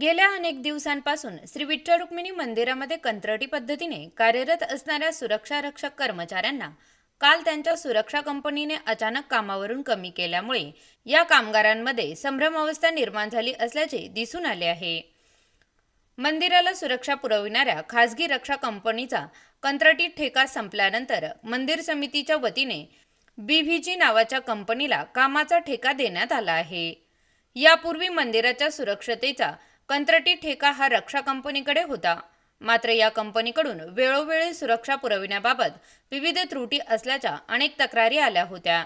गेल्या अनेक दिवसांपासून श्री विठ्ठल रुक्मिणी मंदिरामध्ये कंत्राटी पद्धतीने कार्यरत असणाऱ्या सुरक्षा रक्षक कर्मचाऱ्यांना काल त्यांच्या सुरक्षा कंपनीने अचानक कामावरून कमी केल्यामुळे या कामगारांमध्ये संभ्रमावस्था निर्माण झाली असल्याचे दिसून आले आहे। मंदिराला सुरक्षा पुरविणाऱ्या खासगी रक्षा कंपनीचा कंत्राटी ठेका संपल्यानंतर मंदिर समितीच्या वतीने BVG नावाच्या कंपनीला कामाचा ठेका देण्यात आला आहे। यापूर्वी मंदिराच्या सुरक्षतेचा कंत्राटी ठेका हा रक्षा कंपनीकडे होता, मात्र या कंपनीकडून वेळोवेळी सुरक्षा पुरविण्याबाबत विविध त्रुटी असल्याच्या अनेक तक्रारी आल्या होत्या।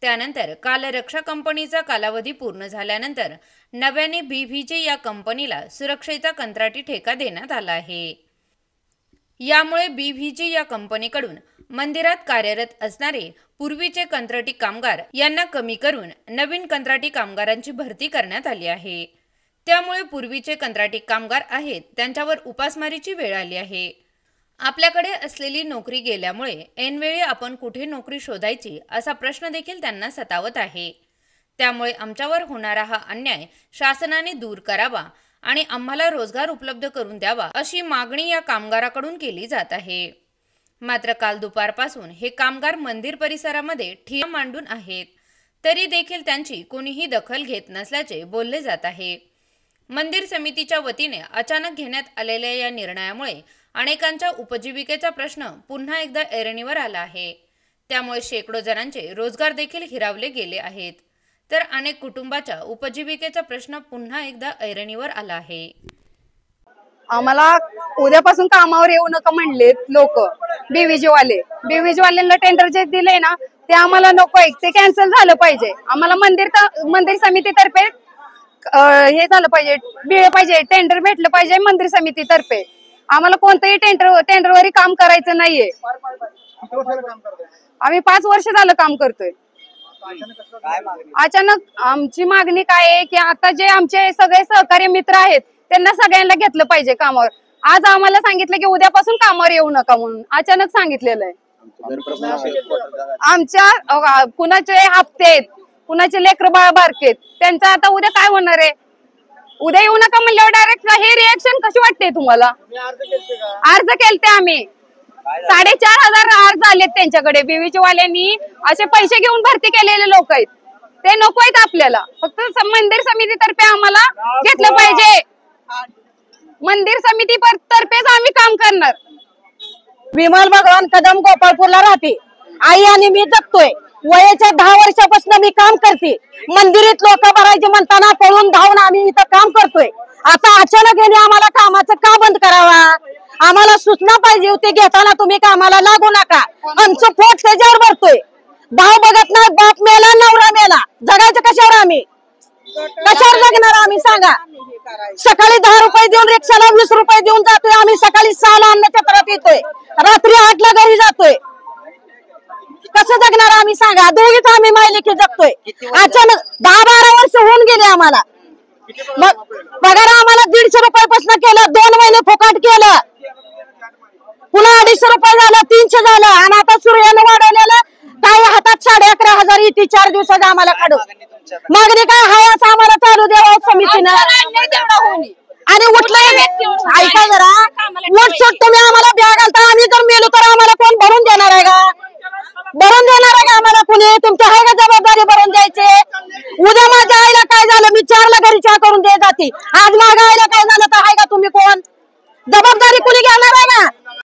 त्यानंतर काल रक्षा कंपनीचा कालावधी पूर्ण झाल्यानंतर नव्याने BVG या कंपनीला सुरक्षेचा कंत्राटी ठेका देण्यात आला आहे। यामुळे BVG या कंपनीकडून मंदिरात कार्यरत असणारे पूर्वीचे कंत्राटी कामगार यांना कमी करून नवीन कंत्राटी कामगारांची भरती करण्यात आली आहे। त्यामुळे पूर्वीचे कंत्राटी कामगार आहेत त्यांच्यावर उपासमारीची वेळ आली आहे। आपल्याकडे असलेली नोकरी गेल्यामुळे ऐनवेळी आपण कुठे नोकरी शोधायची असा प्रश्न देखील त्यांना सतावत आहे। त्यामुळे आमच्यावर होणारा हा अन्याय शासनाने दूर करावा आणि आम्हाला रोजगार उपलब्ध करून द्यावा अशी मागणी या कामगाराकडून केली जात आहे। मात्र काल दुपारपासून हे कामगार मंदिर परिसरामध्ये ठिय्या मांडून आहेत, तरी देखील त्यांची कोणीही दखल घेत नसल्याचे बोलले जात आहे। मंदिर समितीच्या वतीने अचानक घेण्यात आलेल्या या निर्णयामुळे अनेकांच्या उपजीविकेचा प्रश्न पुन्हा एकदा ऐरणीवर आला आहे। त्यामुळे शेकडो जणांचे रोजगार देखील हिरावले गेले आहेत, तर अनेक कुटुंबाच्या उपजीविकेचा प्रश्न पुन्हा एकदा ऐरणीवर आला आहे। आम्हाला उद्यापासून कामावर येऊ नका म्हणलेत लोक, BVG वाल्यांना टेंडर जे दिले ना ते आम्हाला नकोय, ते कॅन्सल झालं पाहिजे। आम्हाला मंदिर समितीतर्फे हे झालं पाहिजे, टेंडर भेटलं पाहिजे मंदिर समितीतर्फे। आम्हाला कोणतंही टेंडरवरही काम करायचं नाहीये। आम्ही 5 वर्ष झालं काम करतोय। अचानक आमची मागणी काय आहे की आता जे आमचे सगळे सहकारी मित्र आहेत त्यांना सगळ्यांना घेतलं पाहिजे कामावर। आज आम्हाला सांगितलं की उद्यापासून कामावर येऊ नका म्हणून अचानक सांगितलेलं आहे। आमच्या कुणाचे हप्ते आहेत, कुणाचे लेकर बाळ बारकेत, त्यांचं आता उद्या काय होणार आहे? उद्या येऊ नका म्हणल्यावर डायरेक्ट हे रिएक्शन कशी वाटते तुम्हाला? अर्ज केलते आम्ही, 4,500 अर्ज आलेत त्यांच्याकडे। BVG वाल्यांनी असे पैसे घेऊन भरती केलेले लोक आहेत, ते नको आहेत आपल्याला। फक्त मंदिर समितीतर्फे आम्हाला घेतलं पाहिजे। मंदिर समिती तर्फेच आम्ही काम करणार। विमल भगवान कदम गोपाळपूरला राहते। आई आणि मी जगतोय। वयाच्या 10 वर्षापासून मी काम करते। मंदिरात लोक भरायचे म्हणताना पळून धावून आम्ही इथं काम करतोय। आता अचानक यांनी आम्हाला कामाचं का बंद करावा? आम्हाला सूचना पाहिजे होती, घेताना तुम्ही कामाला लागू नका। आमचं पोट त्याच्यावर भरतोय। भाव बघत नाही, बाप मेला नवरा मेला, जगायचं कशावर? आम्ही कशावर जगणार आम्ही सांगा? सकाळी 10 रुपये देऊन रिक्षाला 20 रुपये देऊन जातोय आम्ही। सकाळी 6ला अन्नाच्या परत येतोय, रात्री 8ला घरी जातोय। कसं जगणार आम्ही सांगा? दोघीच आम्ही मायलेकी जगतोय। अचानक 10-12 वर्ष होऊन गेले आम्हाला। मग पगार आम्हाला 150 रुपयापासून केलं, 2 महिने फुकट केलं, पुन्हा 250 रुपये झालं, 300 झालं, आणि आता सूर्यानं वाढवलेलं काही हातात 11,500 येते 4 दिवसात आम्हाला काढू। मागणी काय हाय असं आम्हाला चालू द्यावं समितीनं। आणि उठलंय ऐका जरा, उठसुट तुम्ही आम्हाला ब्या घालता, आम्ही जर मेलो तर आम्हाला कोण भरून देणार आहे का? भरून देणार आहे का आम्हाला कुणी? तुमच्या आहे का जबाबदारी भरून द्यायचे? उद्या माझ्या आईला काय झालं, मी 4ला घरी चहा करून दे जाते, आज माझ्या आईला काय झालं तर आहे का तुम्ही कोण? जबाबदारी कुणी घेणार आहे का?